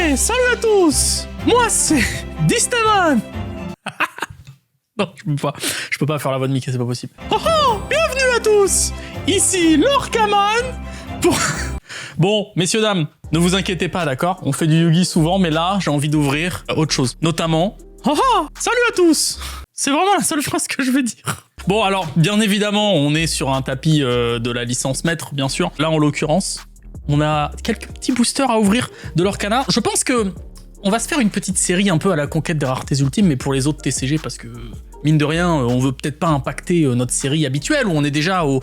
Hey, salut à tous. Moi, c'est Distemon. Non, je peux pas faire la voix de Mickey, c'est pas possible. Oh oh, bienvenue à tous. Ici Lorcaman pour... Bon, messieurs, dames, ne vous inquiétez pas, d'accord? On fait du Yugi souvent, mais là, j'ai envie d'ouvrir autre chose. Notamment... Oh oh, salut à tous. C'est vraiment la seule phrase que je vais dire. Bon, alors, bien évidemment, on est sur un tapis de la licence maître, bien sûr. Là, en l'occurrence, on a quelques petits boosters à ouvrir de Lorcana. Je pense que on va se faire une petite série un peu à la conquête des raretés ultimes, mais pour les autres TCG, parce que, mine de rien, on veut peut-être pas impacter notre série habituelle, où on est déjà au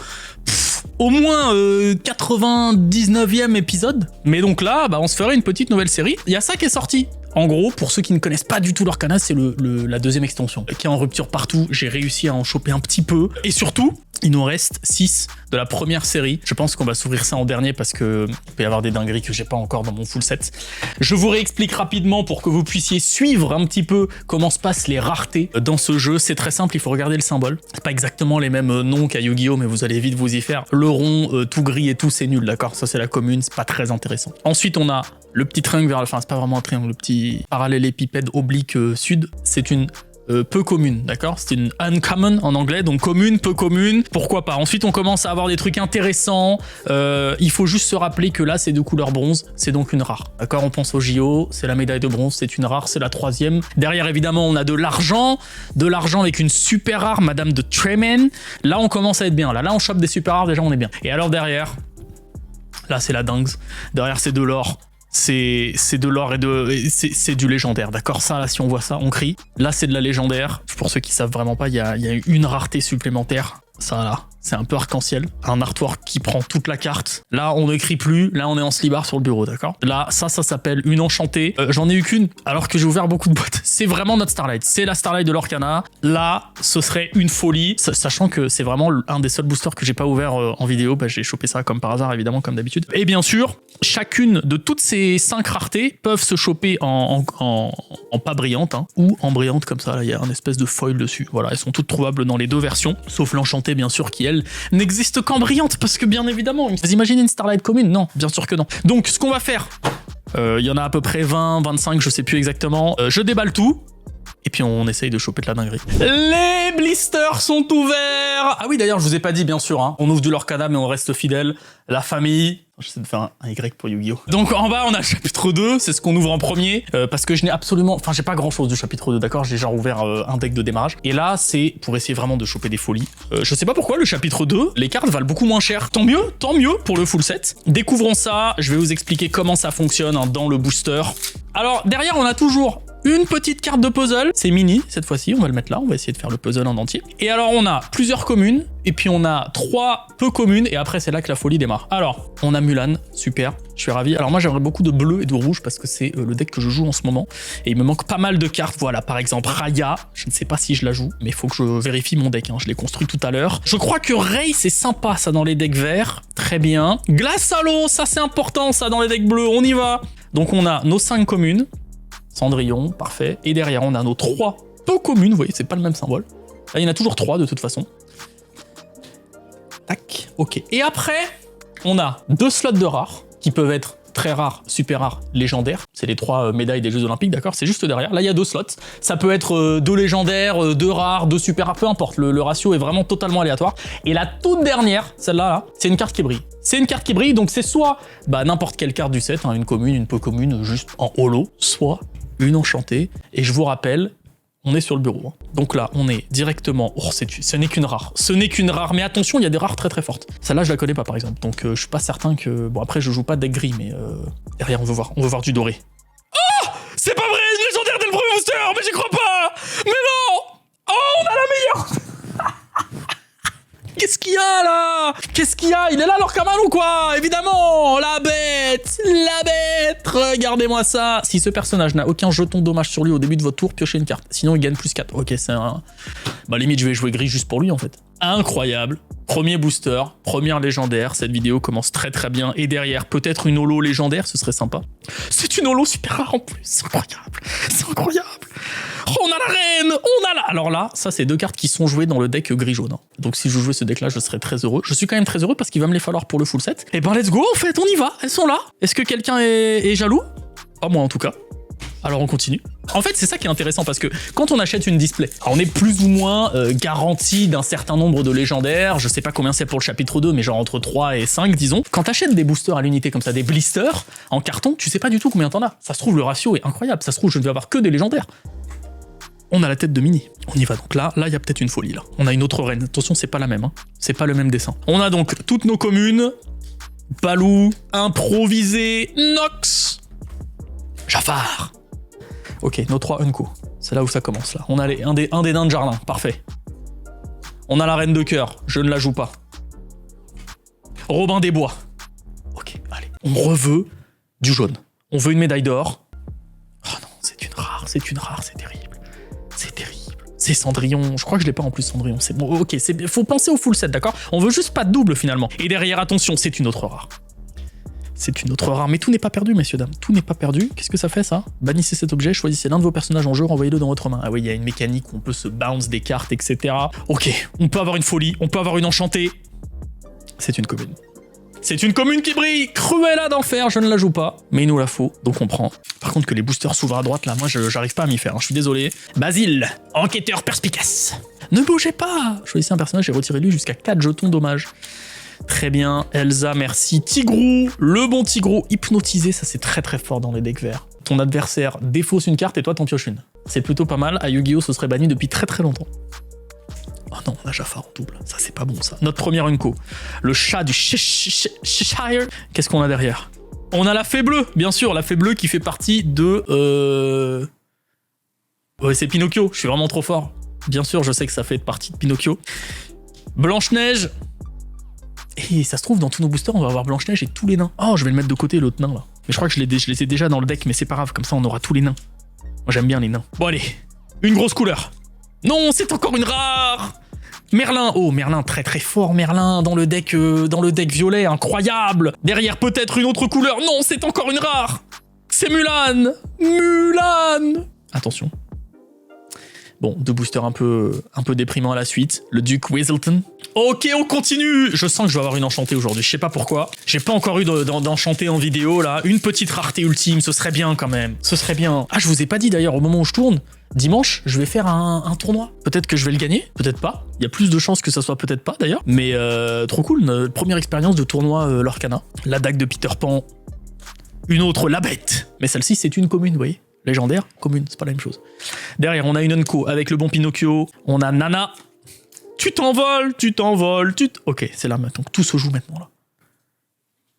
moins 99e épisode. Mais donc là, bah, on se ferait une petite nouvelle série. Il y a ça qui est sorti. En gros, pour ceux qui ne connaissent pas du tout Lorcana, c'est la deuxième extension qui est en rupture partout. J'ai réussi à en choper un petit peu. Et surtout, il nous reste 6 de la première série. Je pense qu'on va s'ouvrir ça en dernier parce que il peut y avoir des dingueries que j'ai pas encore dans mon full set. Je vous réexplique rapidement pour que vous puissiez suivre un petit peu comment se passent les raretés dans ce jeu. C'est très simple, il faut regarder le symbole. C'est pas exactement les mêmes noms qu'à Yu-Gi-Oh, mais vous allez vite vous y faire. Le rond, tout gris et tout, c'est nul, d'accord? Ça, c'est la commune, c'est pas très intéressant. Ensuite, on a le petit triangle vers enfin, c'est pas vraiment un triangle, le petit parallélépipède oblique sud, c'est une peu commune, d'accord? C'est une uncommon en anglais, donc commune, peu commune, pourquoi pas. Ensuite, on commence à avoir des trucs intéressants. Il faut juste se rappeler que là, c'est de couleur bronze, c'est donc une rare. D'accord? On pense au JO, c'est la médaille de bronze, c'est une rare, c'est la 3e. Derrière, évidemment, on a de l'argent avec une super rare, Madame de Tremen. Là, on commence à être bien. Là, on chope des super rares, déjà, on est bien. Et alors derrière, là, c'est la dingue. Derrière, c'est de l'or. C'est de l'or et c'est du légendaire, d'accord? Ça, là, si on voit ça, on crie. Là, c'est de la légendaire. Pour ceux qui savent vraiment pas, il y a une rareté supplémentaire. Ça, là, c'est un peu arc-en-ciel. Un artwork qui prend toute la carte. Là, on ne crie plus. Là, on est en slibard sur le bureau, d'accord? Là, ça s'appelle une enchantée. J'en ai eu qu'une, alors que j'ai ouvert beaucoup de boîtes. C'est vraiment notre Starlight. C'est la Starlight de Lorcana. Là, ce serait une folie. Sachant que c'est vraiment un des seuls boosters que j'ai pas ouvert en vidéo. Bah, j'ai chopé ça comme par hasard, évidemment, comme d'habitude. Et bien sûr, chacune de toutes ces 5 raretés peuvent se choper en pas brillante, hein, ou en brillante comme ça. Là, il y a un espèce de foil dessus. Voilà, elles sont toutes trouvables dans les deux versions, sauf l'enchantée, bien sûr, qui, elle, n'existe qu'en brillante, parce que, bien évidemment, vous imaginez une Starlight commune? Non, bien sûr que non. Donc, ce qu'on va faire, il y en a à peu près 20, 25, je sais plus exactement. Je déballe tout. Et puis on essaye de choper de la dinguerie. Les blisters sont ouverts. Ah oui, d'ailleurs, je vous ai pas dit, bien sûr, hein, on ouvre du Lorcana, mais on reste fidèle. La famille... J'essaie de faire un Y pour Yu-Gi-Oh! Donc en bas, on a le chapitre 2, c'est ce qu'on ouvre en premier, parce que je n'ai absolument... Enfin, j'ai pas grand-chose du chapitre 2, d'accord? J'ai genre ouvert un deck de démarrage. Et là, c'est pour essayer vraiment de choper des folies. Je sais pas pourquoi, le chapitre 2, les cartes valent beaucoup moins cher. Tant mieux pour le full set. Découvrons ça, je vais vous expliquer comment ça fonctionne hein, dans le booster. Alors, derrière, on a toujours... une petite carte de puzzle, c'est mini cette fois-ci, on va le mettre là, on va essayer de faire le puzzle en entier. Et alors on a plusieurs communes, et puis on a 3 peu communes, et après c'est là que la folie démarre. Alors, on a Mulan, super, je suis ravi. Alors moi j'aimerais beaucoup de bleu et de rouge, parce que c'est le deck que je joue en ce moment, et il me manque pas mal de cartes, voilà, par exemple Raya, je ne sais pas si je la joue, mais il faut que je vérifie mon deck, hein. Je l'ai construit tout à l'heure. Je crois que Rei, c'est sympa ça dans les decks verts, très bien. Glace à l'eau, ça c'est important ça dans les decks bleus, on y va. Donc on a nos 5 communes, Cendrillon, parfait. Et derrière, on a nos 3 peu communes. Vous voyez, c'est pas le même symbole. Là, il y en a toujours 3 de toute façon. Tac, ok. Et après, on a 2 slots de rares qui peuvent être très rares, super rares, légendaires. C'est les 3 médailles des Jeux Olympiques, d'accord? C'est juste derrière. Là, il y a 2 slots. Ça peut être 2 légendaires, 2 rares, 2 super rares, peu importe. Le ratio est vraiment totalement aléatoire. Et la toute dernière, celle-là, là, c'est une carte qui brille. C'est une carte qui brille, donc c'est soit n'importe quelle carte du set, hein, une commune, une peu commune, juste en holo, soit une enchantée, et je vous rappelle, on est sur le bureau. Hein. Donc là, on est directement... Oh, ce n'est qu'une rare. Ce n'est qu'une rare, mais attention, il y a des rares très très fortes. Celle-là, je la connais pas, par exemple, donc je suis pas certain que... Bon, après, je joue pas de deck gris, mais derrière, on veut voir du doré. Oh! C'est pas vrai, une légendaire dès le premier booster, mais j'y crois pas! Mais non! Oh, on a la meilleure! Qu'est-ce qu'il y a là? Qu'est-ce qu'il y a? Il est là Lorcaman ou quoi? Évidemment, la bête, regardez-moi ça. Si ce personnage n'a aucun jeton dommage sur lui au début de votre tour, piochez une carte. Sinon, il gagne plus 4. Ok, c'est un... Bah limite, je vais jouer gris juste pour lui en fait. Incroyable. Premier booster, première légendaire. Cette vidéo commence très très bien. Et derrière, peut-être une holo légendaire, ce serait sympa. C'est une holo super rare en plus. C'est incroyable. C'est incroyable. Oh, on a la reine, on a la... Alors là, ça c'est 2 cartes qui sont jouées dans le deck gris-jaune. Donc si je jouais ce deck-là, je serais très heureux. Je suis quand même très heureux parce qu'il va me les falloir pour le full set. Et ben let's go en fait, on y va, elles sont là. Est-ce que quelqu'un est jaloux? Pas moi en tout cas. Alors on continue. En fait, c'est ça qui est intéressant parce que quand on achète une display, on est plus ou moins garanti d'un certain nombre de légendaires. Je sais pas combien c'est pour le chapitre 2, mais genre entre 3 et 5, disons. Quand t'achètes des boosters à l'unité comme ça, des blisters en carton, tu sais pas du tout combien t'en as. Ça se trouve, le ratio est incroyable. Ça se trouve, je ne vais avoir que des légendaires. On a la tête de Mini. On y va donc là. Là, il y a peut-être une folie là. On a une autre reine. Attention, c'est pas la même. Hein. C'est pas le même dessin. On a donc toutes nos communes. Balou, improvisé, Nox, Jafar. Ok, nos 3 Unco. C'est là où ça commence là. On a un des nains de jardin. Parfait. On a la reine de cœur. Je ne la joue pas. Robin des Bois. Ok, allez. On reveut du jaune. On veut une médaille d'or. Oh non, c'est une rare, c'est terrible. C'est terrible. C'est Cendrillon. Je crois que je l'ai pas en plus, Cendrillon. C'est bon, ok. Faut penser au full set, d'accord? On veut juste pas de double finalement. Et derrière, attention, c'est une autre rare. C'est une autre rare. Mais tout n'est pas perdu, messieurs, dames. Tout n'est pas perdu. Qu'est-ce que ça fait, ça? Bannissez cet objet, choisissez l'un de vos personnages en jeu, renvoyez-le dans votre main. Ah oui, il y a une mécanique où on peut se bounce des cartes, etc. Ok, on peut avoir une folie, on peut avoir une enchantée. C'est une commune. C'est une commune qui brille. Cruella d'enfer, je ne la joue pas. Mais il nous la faut, donc on prend. Par contre, que les boosters s'ouvrent à droite, là, moi, j'arrive pas à m'y faire. Hein. Je suis désolé. Basile, enquêteur perspicace. Ne bougez pas. Choisissez un personnage et retirez-lui jusqu'à 4 jetons dommage. Très bien. Elsa, merci. Tigrou, le bon Tigrou. Hypnotisé, ça c'est très très fort dans les decks verts. Ton adversaire défausse une carte et toi t'en pioches une. C'est plutôt pas mal. À Yu-Gi-Oh, ce serait banni depuis très très longtemps. Oh non, on a Jafar en double. Ça, c'est pas bon, ça. Notre première Unco. Le chat du Cheshire. Qu'est-ce qu'on a derrière? On a la fée bleue, bien sûr. La fée bleue qui fait partie de... Ouais, c'est Pinocchio. Je suis vraiment trop fort. Bien sûr, je sais que ça fait partie de Pinocchio. Blanche-Neige. Et ça se trouve, dans tous nos boosters, on va avoir Blanche-Neige et tous les nains. Oh, je vais le mettre de côté, l'autre nain, là. Mais je crois que je les ai déjà dans le deck, mais c'est pas grave. Comme ça, on aura tous les nains. Moi, j'aime bien les nains. Bon, allez. Une grosse couleur. Non, c'est encore une rare. Merlin, oh Merlin, très très fort Merlin dans le deck violet, incroyable. Derrière peut-être une autre couleur, non, c'est encore une rare. C'est Mulan. Mulan. Attention. Bon, 2 boosters un peu déprimants à la suite. Le Duke Weaselton. Ok, on continue. Je sens que je vais avoir une enchantée aujourd'hui, je sais pas pourquoi. J'ai pas encore eu d'enchantée en vidéo là. Une petite rareté ultime, ce serait bien quand même. Ce serait bien. Ah, je vous ai pas dit d'ailleurs au moment où je tourne. Dimanche, je vais faire un tournoi. Peut-être que je vais le gagner, peut-être pas. Il y a plus de chances que ça soit peut-être pas d'ailleurs. Mais trop cool, notre première expérience de tournoi Lorcana. La dague de Peter Pan. Une autre, la bête. Mais celle-ci, c'est une commune, vous voyez. Légendaire, commune, c'est pas la même chose. Derrière, on a une Unco avec le bon Pinocchio. On a Nana. Tu t'envoles. Ok, c'est là maintenant. Tout se joue maintenant là.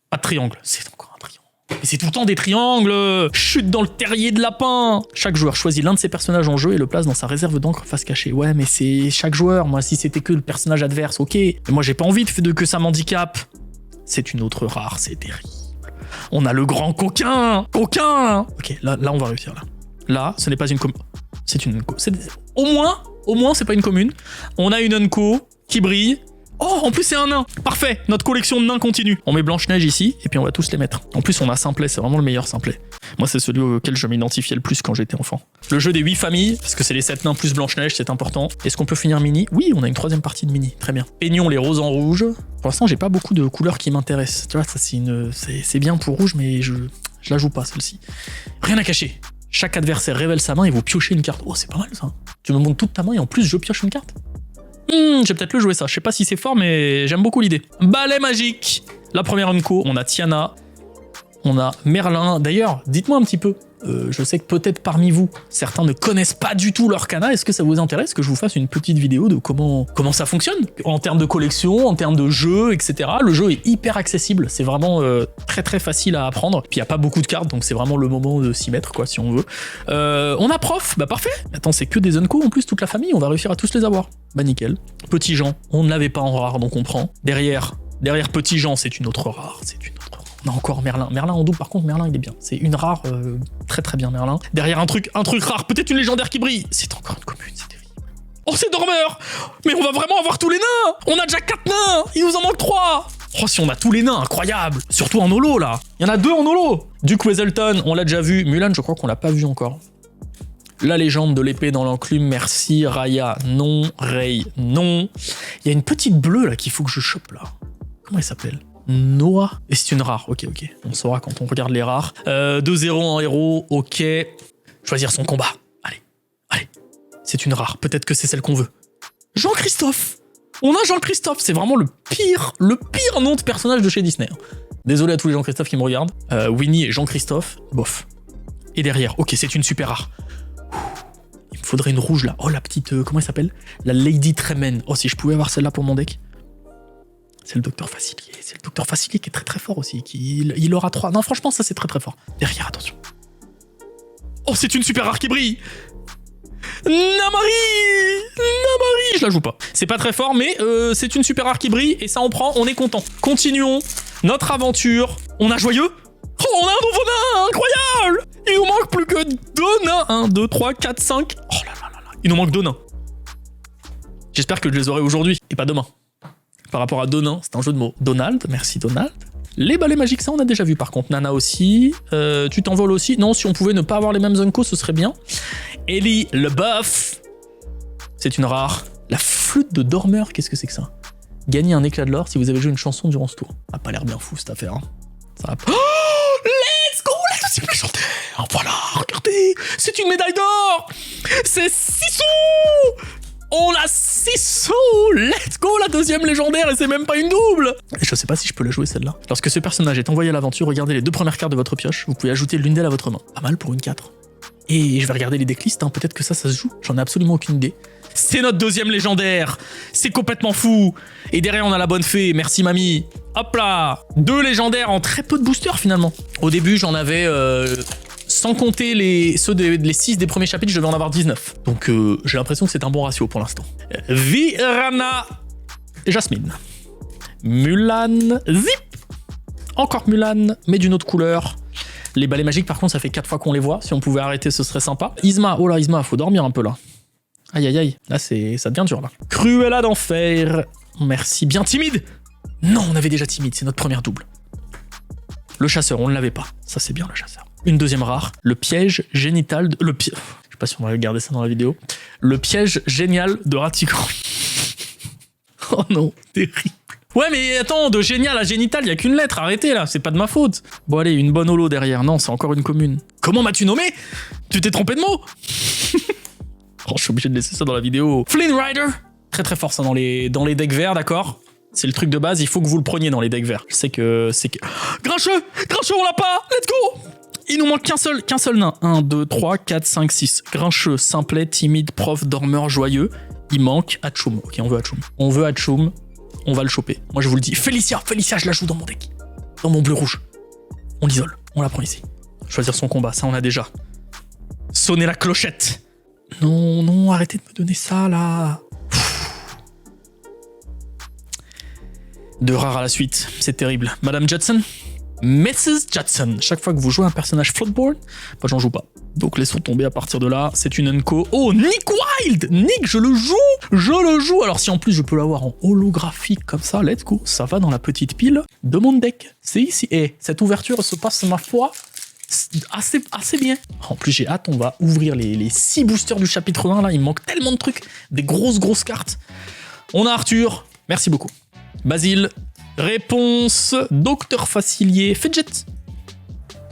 Pas de triangle. C'est encore un triangle. Mais c'est tout le temps des triangles. Chute dans le terrier de lapin. Chaque joueur choisit l'un de ses personnages en jeu et le place dans sa réserve d'encre face cachée. Ouais, mais c'est chaque joueur. Moi, si c'était que le personnage adverse, ok. Mais moi, j'ai pas envie que ça m'handicape. C'est une autre rare, c'est terrible. On a le grand coquin. Ok, là, on va réussir là. Là, ce n'est pas une commune. C'est une Unco. Au moins, c'est pas une commune. On a une Unco qui brille. Oh, en plus, c'est un nain. Parfait. Notre collection de nains continue. On met Blanche-Neige ici, et puis on va tous les mettre. En plus, on a Simplet. C'est vraiment le meilleur Simplet. Moi, c'est celui auquel je m'identifiais le plus quand j'étais enfant. Le jeu des 8 familles, parce que c'est les 7 nains plus Blanche-Neige, c'est important. Est-ce qu'on peut finir Mini? Oui, on a une 3e partie de Mini. Très bien. Peignons les roses en rouge. Pour l'instant, j'ai pas beaucoup de couleurs qui m'intéressent. Tu vois, ça, c'est bien pour rouge, mais je la joue pas, celle-ci. Rien à cacher. Chaque adversaire révèle sa main et vous piochez une carte. Oh, c'est pas mal, ça. Tu me montres toute ta main et en plus, je pioche une carte. Je vais peut-être le jouer ça, je sais pas si c'est fort mais j'aime beaucoup l'idée. Balai magique. La première Unco, on a Tiana, on a Merlin. D'ailleurs, dites-moi un petit peu, je sais que peut-être parmi vous, certains ne connaissent pas du tout Lorcana. Est-ce que ça vous intéresse que je vous fasse une petite vidéo de comment ça fonctionne en termes de collection, en termes de jeu, etc. Le jeu est hyper accessible, c'est vraiment très très facile à apprendre. Puis il n'y a pas beaucoup de cartes, donc c'est vraiment le moment de s'y mettre, quoi, si on veut. On a Prof, bah parfait. Attends, c'est que des Unco en plus, toute la famille, on va réussir à tous les avoir. Bah nickel. Petit Jean, on ne l'avait pas en rare, donc on prend. Derrière Petit Jean, c'est une autre rare, On a encore Merlin. Merlin en double, par contre, Merlin, il est bien. C'est une rare, très très bien, Merlin. Derrière un truc rare, peut-être une légendaire qui brille. C'est encore une commune, c'est terrible. Oh, c'est Dormeur. Mais on va vraiment avoir tous les nains. On a déjà 4 nains. Il nous en manque 3. Oh, si on a tous les nains, incroyable. Surtout en holo, là. Il y en a 2 en holo. Duke Weaselton, on l'a déjà vu. Mulan, je crois qu'on l'a pas vu encore. La légende de l'épée dans l'enclume, merci. Raya, non. Rey, non. Il y a une petite bleue, là, qu'il faut que je chope, là. Comment elle s'appelle? Noah. Et c'est une rare. Ok. On saura quand on regarde les rares. 2-0 en héros. Ok. Choisir son combat. Allez. C'est une rare. Peut-être que c'est celle qu'on veut. Jean-Christophe. On a Jean-Christophe. C'est vraiment le pire nom de personnage de chez Disney. Désolé à tous les Jean-Christophe qui me regardent. Winnie et Jean-Christophe. Bof. Et derrière. Ok, c'est une super rare. Il me faudrait une rouge là. Oh, la petite... comment elle s'appelle? La Lady Tremen. Oh, si je pouvais avoir celle-là pour mon deck. C'est le docteur Facilier. C'est le docteur Facilier qui est très très fort aussi. Il aura 3. Non, franchement, ça c'est très très fort. Derrière, attention. Oh, c'est une super rare qui brille. Namari, je la joue pas. C'est pas très fort, mais c'est une super rare qui brille et ça on prend, on est content. Continuons notre aventure. On a joyeux. Oh, on a un nouveau nain, incroyable. Il nous manque plus que 2 nains. 1, 2, 3, 4, 5. Oh là là là là. Il nous manque 2 nains. J'espère que je les aurai aujourd'hui et pas demain. Par rapport à 2 nains, c'est un jeu de mots. Donald, merci Donald. Les balais magiques, ça on a déjà vu par contre. Nana aussi. Tu t'envoles aussi. Non, si on pouvait ne pas avoir les mêmes Unco, ce serait bien. Ellie le buff. C'est une rare. La flûte de dormeur, qu'est-ce que c'est que ça? Gagner un éclat de l'or si vous avez joué une chanson durant ce tour. Ça a pas l'air bien fou cette affaire. Hein. Ça va pas... Oh, let's go, la deuxième légendaire. Voilà, regardez, c'est une médaille d'or. C'est 6 sous. On a 6 sous. Let's go, la deuxième légendaire, et c'est même pas une double. Et je sais pas si je peux la jouer celle-là. Lorsque ce personnage est envoyé à l'aventure, regardez les 2 premières cartes de votre pioche. Vous pouvez ajouter l'une d'elles à votre main. Pas mal pour une 4. Et je vais regarder les decklists, hein. Peut-être que ça se joue. J'en ai absolument aucune idée. C'est notre deuxième légendaire. C'est complètement fou. Et derrière, on a la bonne fée. Merci, mamie. Hop là. 2 légendaires en très peu de boosters, finalement. Au début, j'en avais... sans compter les 6 des premiers chapitres, je devais en avoir 19. Donc, j'ai l'impression que c'est un bon ratio pour l'instant. Virana. Jasmine. Mulan. Zip. Encore Mulan, mais d'une autre couleur. Les balais magiques, par contre, ça fait 4 fois qu'on les voit. Si on pouvait arrêter, ce serait sympa. Isma, oh là, Isma, faut dormir un peu là. Aïe, aïe, aïe. Là, ça devient dur, là. Cruella d'enfer. Merci. Bien timide. Non, on avait déjà timide. C'est notre première double. Le chasseur, on ne l'avait pas. Ça, c'est bien, le chasseur. Une deuxième rare. Le piège génital... Je sais pas si on va regarder ça dans la vidéo. Le piège génial de Raticran. Oh non, terrible. Ouais, mais attends, de génial à génital, y a qu'une lettre, arrêtez là, c'est pas de ma faute. Bon allez, une bonne holo derrière, non, c'est encore une commune. Comment m'as-tu nommé? Tu t'es trompé de mot? Oh, je suis obligé de laisser ça dans la vidéo. Flynn Rider. Très très fort ça dans les decks verts, d'accord? C'est le truc de base, il faut que vous le preniez dans les decks verts. Je sais que c'est que... Grincheux, on l'a pas, let's go. Il nous manque qu'un seul nain. 1, 2, 3, 4, 5, 6. Grincheux, simplet, timide, prof, dormeur, joyeux. Il manque Hachoum. Ok, on veut Hachoum. On veut Hachoum. On va le choper. Moi, je vous le dis. Félicia, je la joue dans mon deck. Dans mon bleu-rouge. On l'isole. On la prend ici. Choisir son combat, ça on a déjà. Sonner la clochette. Non, arrêtez de me donner ça, là. De rares à la suite. C'est terrible. Madame Judson. Mrs. Judson. Chaque fois que vous jouez un personnage Floatborn, bah j'en joue pas. Donc laissons tomber à partir de là. C'est une Unco. Oh, Nick Wilde. Nick, je le joue. Alors si en plus je peux l'avoir en holographique comme ça, let's go. Ça va dans la petite pile de mon deck. C'est ici. Et cette ouverture se passe, ma foi, assez bien. En plus j'ai hâte, on va ouvrir les 6 boosters du chapitre 1 là. Il me manque tellement de trucs. Des grosses cartes. On a Arthur. Merci beaucoup. Basile. Réponse, Docteur Facilier, Fidget.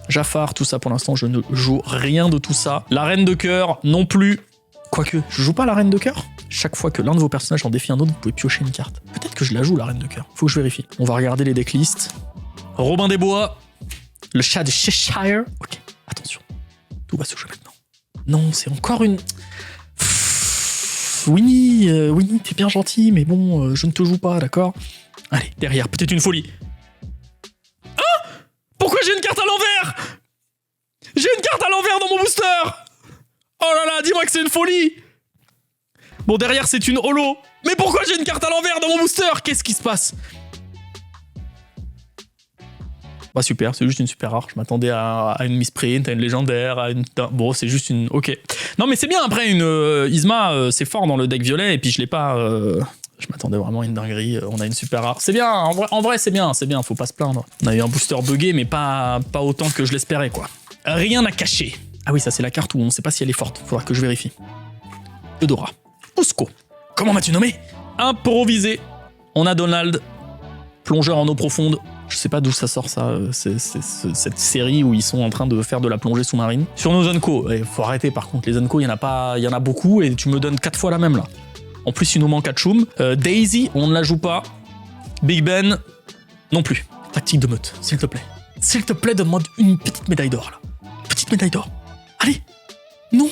Jafar, tout ça pour l'instant, je ne joue rien de tout ça. La Reine de Cœur, non plus. Quoique, je joue pas la Reine de Cœur. Chaque fois que l'un de vos personnages en défie un autre, vous pouvez piocher une carte. Peut-être que je la joue, la Reine de Cœur. Faut que je vérifie. On va regarder les decklists. Robin des Bois, le chat de Cheshire. Ok, attention. Tout va se jouer maintenant. Non, c'est encore une... Winnie, t'es bien gentil, mais bon, je ne te joue pas, d'accord? Allez, derrière, peut-être une folie. Ah! Pourquoi j'ai une carte à l'envers? J'ai une carte à l'envers dans mon booster! Oh là là, dis-moi que c'est une folie! Bon, derrière, c'est une holo. Mais pourquoi j'ai une carte à l'envers dans mon booster? Qu'est-ce qui se passe? Bah super, c'est juste une super rare. Je m'attendais à une misprint, à une légendaire, à une... Bon, c'est juste une... Ok. Non, mais c'est bien, après, une Isma, c'est fort dans le deck violet, et puis je l'ai pas... Je m'attendais vraiment à une dinguerie. On a une super rare. C'est bien, en vrai c'est bien, faut pas se plaindre. On a eu un booster buggé, mais pas autant que je l'espérais, quoi. Rien à cacher. Ah oui, ça c'est la carte où on sait pas si elle est forte. Faudra que je vérifie. Eudora. Usco. Comment m'as-tu nommé? Improvisé. On a Donald. Plongeur en eau profonde. Je sais pas d'où ça sort ça, cette série où ils sont en train de faire de la plongée sous-marine. Sur nos Unco, faut arrêter par contre, les Unco, il y en a beaucoup et tu me donnes 4 fois la même là. En plus, il nous manque Hatchoum. Daisy, on ne la joue pas. Big Ben, non plus. Tactique de meute, s'il te plaît. S'il te plaît, donne-moi une petite médaille d'or là. Petite médaille d'or. Allez. Non,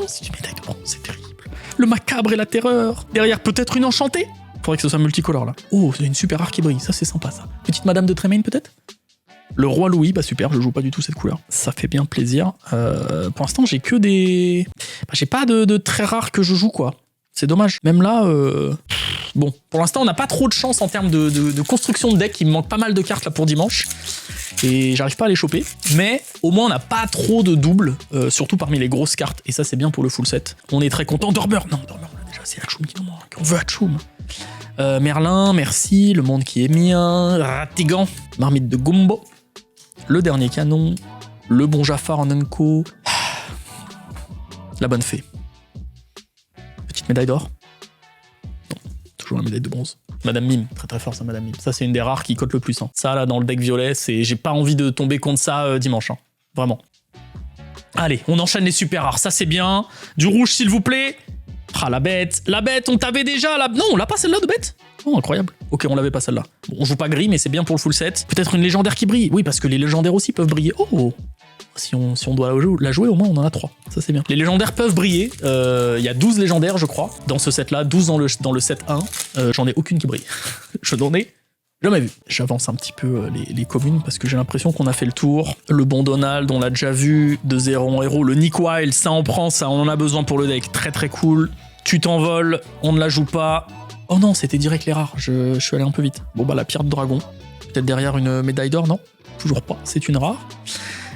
c'est une médaille d'or, c'est terrible. Le macabre et la terreur. Derrière, peut-être une enchantée. Faudrait que ce soit multicolore là. Oh, c'est une super rare qui brille, ça c'est sympa ça. Petite Madame de Tremaine peut-être. Le Roi Louis, bah super, je joue pas du tout cette couleur. Ça fait bien plaisir. Pour l'instant, j'ai que des... j'ai pas de très rares que je joue quoi. C'est dommage. Même là, bon, pour l'instant, on n'a pas trop de chance en termes de construction de deck. Il me manque pas mal de cartes là pour dimanche. Et j'arrive pas à les choper. Mais au moins, on n'a pas trop de doubles, surtout parmi les grosses cartes. Et ça, c'est bien pour le full set. On est très content. Dormer, non, Dormer, déjà, c'est Hatchoum qui nous manque. On veut Hatchoum. Merlin, merci. Le monde qui est mien. Ratigan. Marmite de Gumbo. Le dernier canon. Le bon Jafar en Unco. La bonne fée. Petite médaille d'or. Non, toujours la médaille de bronze. Madame Mime, très très fort ça, Madame Mime. Ça, c'est une des rares qui cote le plus. Hein. Ça, là, dans le deck violet, j'ai pas envie de tomber contre ça dimanche. Hein. Vraiment. Allez, on enchaîne les super rares. Ça, c'est bien. Du rouge, s'il vous plaît. Ah, la bête, on t'avait déjà la... Non, on l'a pas celle-là de bête. Oh, incroyable. Ok, on l'avait pas celle-là. Bon, on joue pas gris, mais c'est bien pour le full set. Peut-être une légendaire qui brille. Oui, parce que les légendaires aussi peuvent briller. Oh, si on doit la jouer, au moins on en a 3. Ça, c'est bien. Les légendaires peuvent briller. Il y a 12 légendaires, je crois, dans ce set-là. 12 dans le set 1. J'en ai aucune qui brille. Je n'en ai jamais vu. J'avance un petit peu les communes parce que j'ai l'impression qu'on a fait le tour. Le bon Donald, on l'a déjà vu. De 0 en héros. Le Nick Wild, ça en prend, ça on en a besoin pour le deck. Très très cool. Tu t'envoles, on ne la joue pas. Oh non, c'était direct les rares. Je suis allé un peu vite. Bon bah la pierre de dragon. Peut-être derrière une médaille d'or, non? Toujours pas, c'est une rare.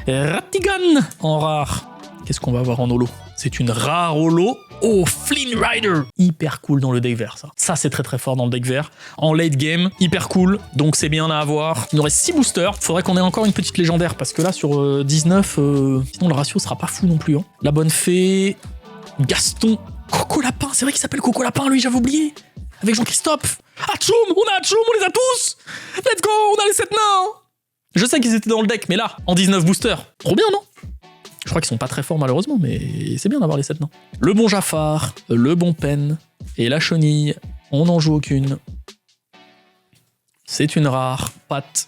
Ratigan en rare. Qu'est-ce qu'on va avoir en holo? C'est une rare holo. Oh, Flynn Rider. Hyper cool dans le deck vert, ça. Ça, c'est très très fort dans le deck vert. En late game, hyper cool. Donc c'est bien à avoir. Il nous reste 6 boosters. Faudrait qu'on ait encore une petite légendaire parce que là, sur 19, sinon le ratio sera pas fou non plus. Hein. La bonne fée. Gaston. Coco Lapin. C'est vrai qu'il s'appelle Coco Lapin, lui, j'avais oublié. Avec Jean-Christophe. Hatchoum, on a Hatchoum, on les a tous. Let's go, on a les 7 nains. Je sais qu'ils étaient dans le deck, mais là, en 19 boosters. Trop bien, non? Je crois qu'ils sont pas très forts malheureusement, mais c'est bien d'avoir les 7 nains. Le bon Jafar, le bon Pen et la chenille, on n'en joue aucune. C'est une rare, Pat.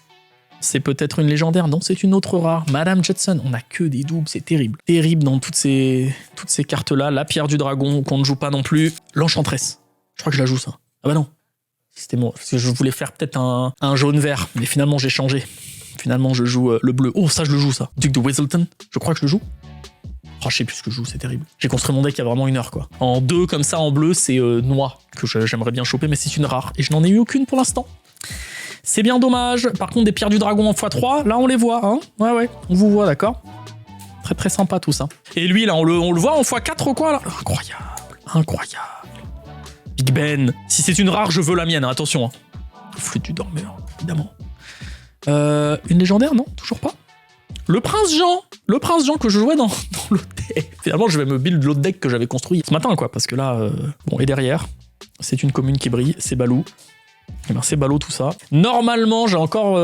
C'est peut-être une légendaire, non, c'est une autre rare. Madame Jetson, on a que des doubles, c'est terrible. Terrible dans toutes ces cartes-là. La pierre du dragon, qu'on ne joue pas non plus. L'enchantresse. Je crois que je la joue, ça. Ah bah non. C'était moi, parce que je voulais faire peut-être un jaune-vert, mais finalement j'ai changé. Finalement, je joue le bleu. Oh, ça, je le joue, ça. Duc de Weselton, je crois que je le joue. Oh, je sais plus ce que je joue, c'est terrible. J'ai construit mon deck il y a vraiment 1 heure, quoi. En 2, comme ça, en bleu, c'est noix, que j'aimerais bien choper, mais c'est une rare. Et je n'en ai eu aucune pour l'instant. C'est bien dommage. Par contre, des pierres du dragon en x3, là, on les voit, hein. Ouais, on vous voit, d'accord. Très, très sympa, tout ça. Et lui, là, on le voit en x4 ou quoi, là. Incroyable. Big Ben. Si c'est une rare, je veux la mienne, hein, attention. Hein. Flûte du dormeur, évidemment. Une légendaire, non? Toujours pas. Le Prince Jean que je jouais dans l'autre deck. Finalement, je vais me build l'autre deck que j'avais construit ce matin, quoi, parce que là, bon, et derrière, c'est une commune qui brille, c'est Balou. Et ben, c'est Balou tout ça. Normalement, j'ai encore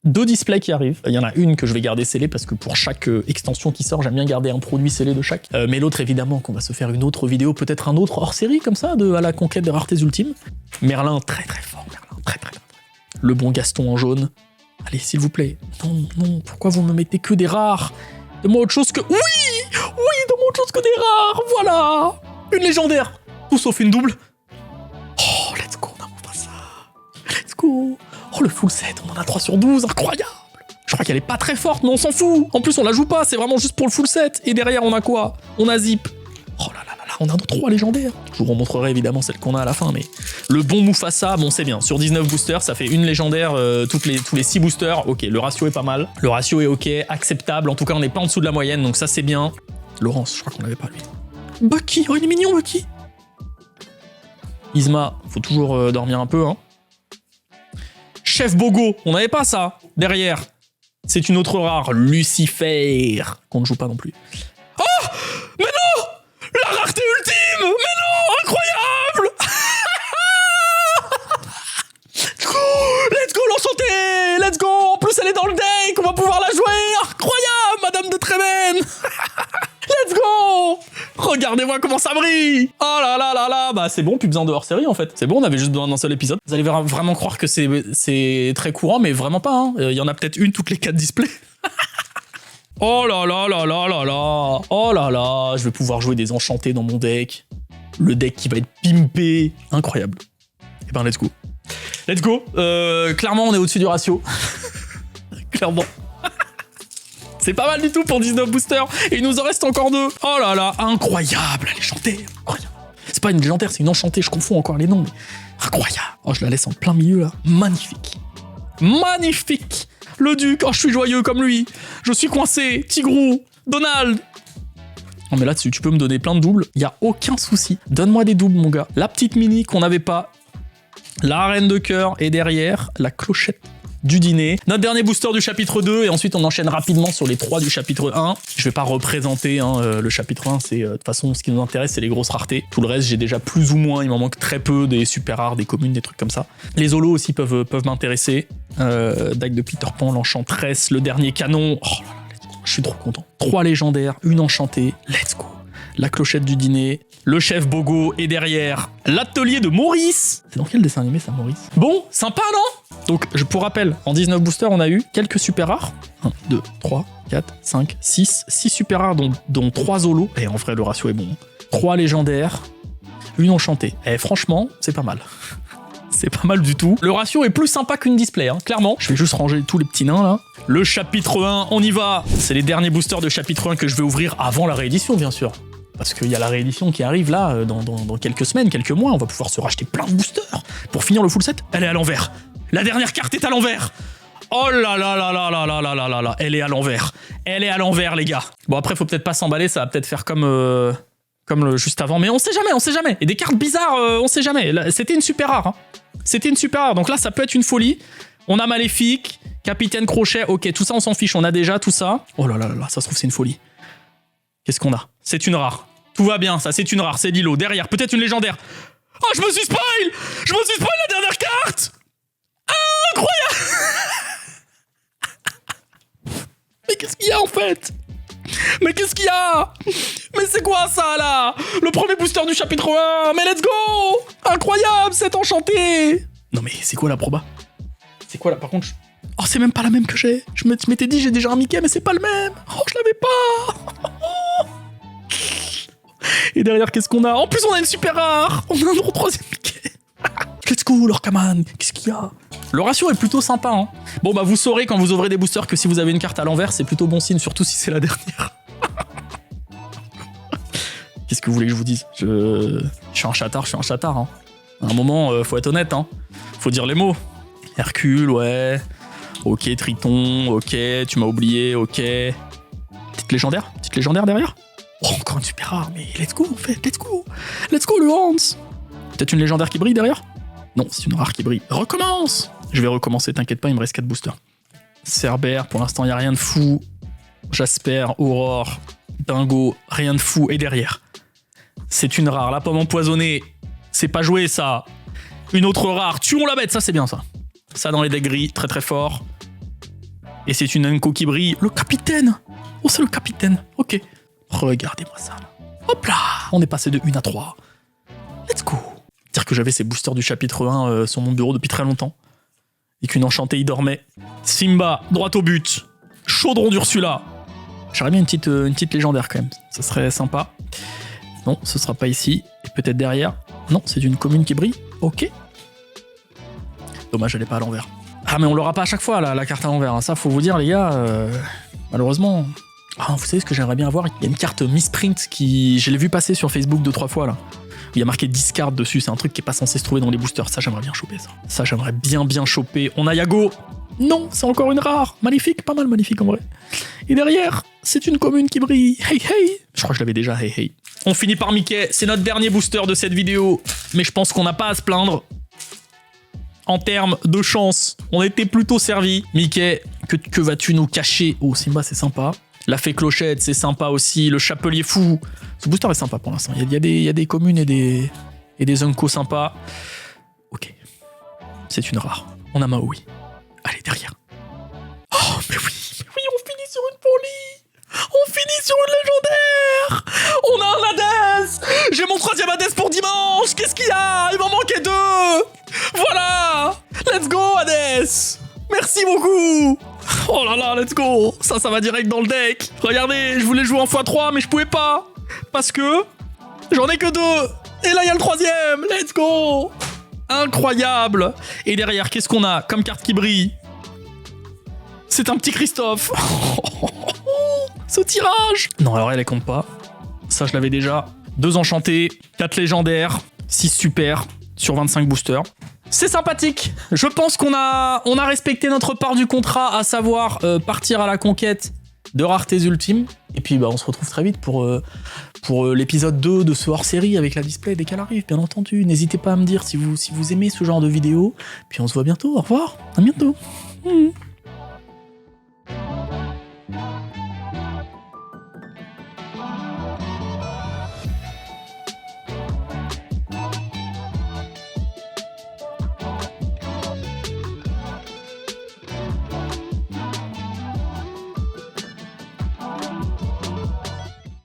2 displays qui arrivent. Il y en a une que je vais garder scellée parce que pour chaque extension qui sort, j'aime bien garder un produit scellé de chaque. Mais l'autre, évidemment, qu'on va se faire une autre vidéo, peut-être un autre hors-série comme ça, à la conquête des raretés ultimes. Merlin, très très fort, Merlin, très. Le bon Gaston en jaune. Allez, s'il vous plaît. Non, pourquoi vous me mettez que des rares? Donne-moi autre chose que... Oui, donne-moi autre chose que des rares, voilà. Une légendaire, tout sauf une double. Oh, let's go, on a pas ça. Let's go. Oh, le full set, on en a 3 sur 12, incroyable. Je crois qu'elle est pas très forte, mais on s'en fout. En plus, on la joue pas, c'est vraiment juste pour le full set. Et derrière, on a quoi? On a Zip. Oh là, on a nos 3 légendaires. Je vous remontrerai évidemment celle qu'on a à la fin, mais le bon Mufasa, bon c'est bien. Sur 19 boosters, ça fait une légendaire tous les 6 boosters. Ok, le ratio est pas mal. Le ratio est ok, acceptable. En tout cas, on n'est pas en dessous de la moyenne, donc ça c'est bien. Laurence, je crois qu'on l'avait pas lui. Bucky, oh il est mignon Bucky. Isma, faut toujours dormir un peu, hein. Chef Bogo, on n'avait pas ça. Derrière, c'est une autre rare, Lucifer, qu'on ne joue pas non plus. Oh, mais non! La rareté ultime! Mais non! Incroyable! Let's go l'enchanté! Let's go! regardez-moi comment ça brille. Oh là là là là. Bah c'est bon, plus besoin de hors-série en fait. C'est bon, on avait juste besoin d'un seul épisode. Vous allez vraiment croire que c'est très courant, mais vraiment pas. Hein. Il y en a peut-être une toutes les 4 displays. Oh là là là là là là. Oh là là. Je vais pouvoir jouer des enchantés dans mon deck. Le deck qui va être pimpé. Incroyable. Et ben let's go. Let's go. Clairement, on est au-dessus du ratio. Clairement. C'est pas mal du tout pour 19 boosters. Et il nous en reste encore 2. Oh là là, incroyable, la légendaire. Incroyable. C'est pas une légendaire, c'est une enchantée. Je confonds encore les noms. Mais incroyable. Oh, je la laisse en plein milieu là. Magnifique. Magnifique. Le duc. Oh, je suis joyeux comme lui. Je suis coincé. Tigrou. Donald. Non mais là-dessus, tu peux me donner plein de doubles. Y a aucun souci. Donne-moi des doubles, mon gars. La petite mini qu'on n'avait pas. La reine de cœur. Et derrière, la clochette du dîner. Notre dernier booster du chapitre 2 et ensuite on enchaîne rapidement sur les 3 du chapitre 1. Je vais pas représenter le chapitre 1, c'est de toute façon ce qui nous intéresse c'est les grosses raretés. Tout le reste j'ai déjà plus ou moins, il m'en manque très peu, des super rares, des communes, des trucs comme ça. Les holos aussi peuvent m'intéresser. Dague de Peter Pan, l'enchantresse, le dernier canon. Oh là là, let's go. Je suis trop content. 3 légendaires, une enchantée, let's go. La clochette du dîner, le chef Bogo et derrière l'atelier de Maurice. C'est dans quel dessin animé ça, Maurice? Bon, sympa non? Donc, pour rappel, en 19 boosters, on a eu quelques super rares. 1, 2, 3, 4, 5, 6. 6 super rares, dont 3 holos. Et en vrai, le ratio est bon. 3 légendaires, une enchantée. Et franchement, c'est pas mal. C'est pas mal du tout. Le ratio est plus sympa qu'une display, hein, clairement. Je vais juste ranger tous les petits nains, là. Le chapitre 1, on y va. C'est les derniers boosters de chapitre 1 que je vais ouvrir avant la réédition, bien sûr. Parce qu'il y a la réédition qui arrive là, dans quelques semaines, quelques mois. On va pouvoir se racheter plein de boosters. Pour finir le full set, elle est à l'envers. La dernière carte est à l'envers. Oh là là là là là là là là là là. Elle est à l'envers. Elle est à l'envers, les gars. Bon, après, faut peut-être pas s'emballer. Ça va peut-être faire comme le juste avant. Mais on sait jamais, on sait jamais. Et des cartes bizarres, on sait jamais. C'était une super rare. Hein. C'était une super rare. Donc là, ça peut être une folie. On a Maléfique, Capitaine Crochet. Ok, tout ça, on s'en fiche. On a déjà tout ça. Oh là là là là, ça se trouve, c'est une folie. Qu'est-ce qu'on a? C'est une rare. Tout va bien, ça, c'est une rare. C'est Lilo. Derrière, peut-être une légendaire. Oh, je me suis spoil! Je me suis spoil la dernière carte! Incroyable. Mais qu'est-ce qu'il y a en fait? Mais qu'est-ce qu'il y a? Mais c'est quoi ça là? Le premier booster du chapitre 1. Mais let's go! Incroyable, c'est enchanté. Non mais c'est quoi la proba? C'est quoi là? Par contre, oh c'est même pas la même que j'ai. Je m'étais dit j'ai déjà un Mickey mais c'est pas le même. Oh je l'avais pas. Et derrière qu'est-ce qu'on a? En plus on a une super rare. On a un autre troisième Mickey. Let's go l'Orcaman. Qu'est-ce qu'il y a? Le ratio est plutôt sympa, hein. Bon, bah, vous saurez quand vous ouvrez des boosters que si vous avez une carte à l'envers, c'est plutôt bon signe, surtout si c'est la dernière. Qu'est-ce que vous voulez que je vous dise? Je suis un chatard, hein. À un moment, faut être honnête, hein. Faut dire les mots. Hercule, ouais. Ok, Triton, ok, tu m'as oublié, ok. Petite légendaire derrière? Oh, encore une super rare, mais let's go, en fait, let's go. Let's go, le Hans. Peut-être une légendaire qui brille derrière? Non, c'est une rare qui brille. Recommence! Je vais recommencer, t'inquiète pas, il me reste 4 boosters. Cerbère, pour l'instant, il n'y a rien de fou. Jasper, Aurore, Dingo, rien de fou. Et derrière, c'est une rare. La pomme empoisonnée, c'est pas joué, ça. Une autre rare, tuons la bête, ça, c'est bien, ça. Ça, dans les decks gris, très très fort. Et c'est une Unco qui brille. Le capitaine! Oh, c'est le capitaine. Ok. Regardez-moi ça. Hop là! On est passé de 1 à 3. Let's go! Dire que j'avais ces boosters du chapitre 1 sur mon bureau depuis très longtemps. Et qu'une enchantée y dormait. Simba, droit au but. Chaudron d'Ursula. J'aurais bien une petite légendaire quand même. Ça serait sympa. Non, ce sera pas ici. Et peut-être derrière. Non, c'est une commune qui brille. Ok. Dommage, elle est pas à l'envers. Ah, mais on l'aura pas à chaque fois, la carte à l'envers. Ça, faut vous dire, les gars. Malheureusement. Ah, vous savez ce que j'aimerais bien avoir? Il y a une carte Misprint qui. Je l'ai vu passer sur Facebook 2-3 fois là. Il y a marqué discard dessus, c'est un truc qui est pas censé se trouver dans les boosters. Ça, j'aimerais bien choper ça. Ça, j'aimerais bien choper. On a Yago. Non, c'est encore une rare. Magnifique, pas mal magnifique en vrai. Et derrière, c'est une commune qui brille. Hey hey. Je crois que je l'avais déjà, hey hey. On finit par Mickey. C'est notre dernier booster de cette vidéo. Mais je pense qu'on n'a pas à se plaindre. En termes de chance, on était plutôt servi. Mickey, que vas-tu nous cacher? Oh, Simba, c'est sympa. La fée clochette, c'est sympa aussi. Le chapelier fou. Ce booster est sympa pour l'instant. Il y a des communes et des uncos sympas. Ok. C'est une rare. On a Maui. Allez, derrière. Oh, mais oui, on finit sur une folie. On finit sur une légendaire. On a un troisième Hades pour dimanche. Qu'est-ce qu'il y a? Il m'en manquait 2. Voilà. Let's go, Hades. Merci beaucoup. Oh là là, let's go. Ça va direct dans le deck. Regardez, je voulais jouer en x3, mais je pouvais pas. Parce que j'en ai que 2. Et là, il y a le troisième. Let's go. Incroyable. Et derrière, qu'est-ce qu'on a comme carte qui brille? C'est un petit Christophe. Ce tirage. Non, alors elle, elle compte pas. Ça, je l'avais déjà. 2 enchantés, 4 légendaires, 6 super sur 25 boosters. C'est sympathique. Je pense qu'on a respecté notre part du contrat, à savoir partir à la conquête de raretés ultimes. Et puis, on se retrouve très vite pour l'épisode 2 de ce hors-série avec la display dès qu'elle arrive, bien entendu. N'hésitez pas à me dire si vous aimez ce genre de vidéo. Puis on se voit bientôt. Au revoir. À bientôt.